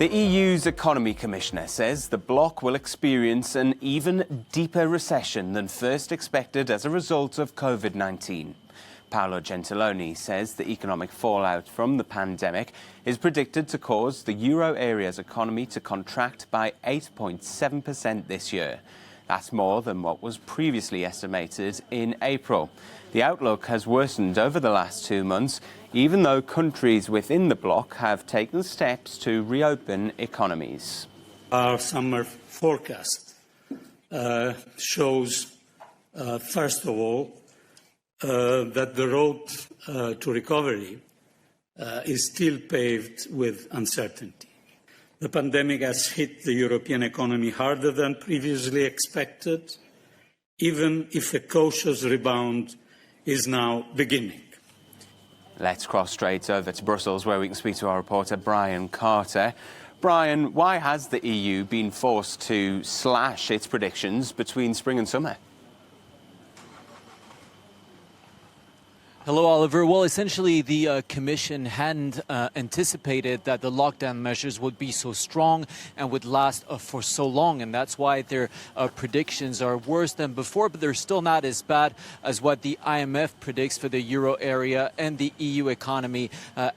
The EU's economy commissioner says the bloc will experience an even deeper recession than first expected as a result of COVID-19. Paolo Gentiloni says the economic fallout from the pandemic is predicted to cause the euro area's economy to contract by 8.7% this year. That's more than what was previously estimated in April. The outlook has worsened over the last 2 months, even though countries within the bloc have taken steps to reopen economies. Our summer forecast shows, first of all, that the road to recovery is still paved with uncertainty. The pandemic has hit the European economy harder than previously expected, even if a cautious rebound is now beginning. Let's cross straight over to Brussels, where we can speak to our reporter Brian Carter. Brian, why has the EU been forced to slash its predictions between spring and summer? Hello, Oliver. Well, essentially, the Commission hadn't anticipated that the lockdown measures would be so strong and would last for so long. And that's why their predictions are worse than before, but they're still not as bad as what the IMF predicts for the euro area and the EU economy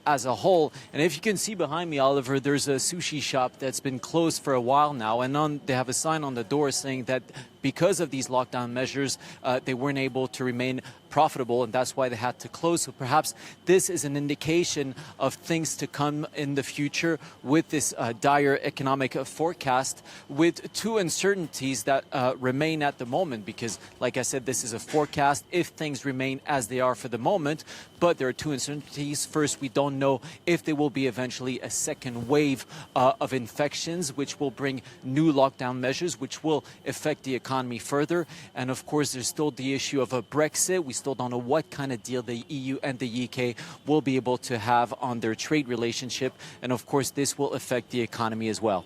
as a whole. And if you can see behind me, Oliver, there's a sushi shop that's been closed for a while now. And they have a sign on the door saying that because of these lockdown measures, they weren't able to remain profitable, and that's why they had to close. So perhaps this is an indication of things to come in the future with this dire economic forecast, with two uncertainties that remain at the moment, because, like I said, this is a forecast if things remain as they are for the moment. But there are two uncertainties. First, we don't know if there will be eventually a second wave of infections, which will bring new lockdown measures, which will affect the economy further. And of course, there's still the issue of a Brexit. We still don't know what kind of deal the EU and the UK will be able to have on their trade relationship. And of course, this will affect the economy as well.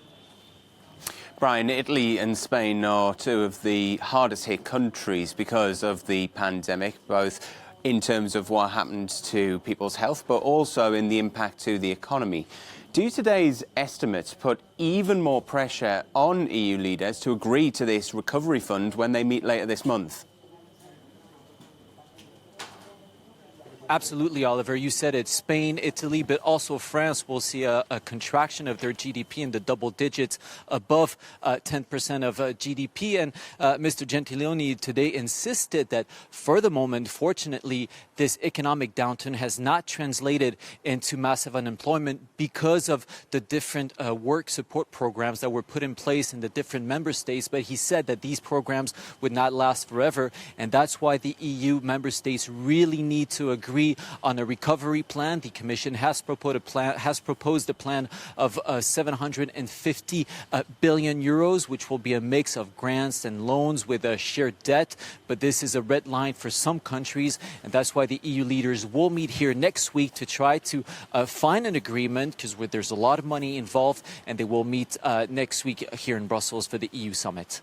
Brian, Italy and Spain are two of the hardest hit countries because of the pandemic, both in terms of what happened to people's health, but also in the impact to the economy. Do today's estimates put even more pressure on EU leaders to agree to this recovery fund when they meet later this month? Absolutely, Oliver. You said it. Spain, Italy, but also France will see a contraction of their GDP in the double digits, above 10% of GDP. And Mr. Gentiloni today insisted that for the moment, fortunately, this economic downturn has not translated into massive unemployment because of the different work support programs that were put in place in the different member states. But he said that these programs would not last forever. And that's why the EU member states really need to agree on a recovery plan. The Commission has proposed a plan of 750 billion euros, which will be a mix of grants and loans with a shared debt. But this is a red line for some countries, and that's why the EU leaders will meet here next week to try to find an agreement, because there's a lot of money involved, and they will meet next week here in Brussels for the EU summit.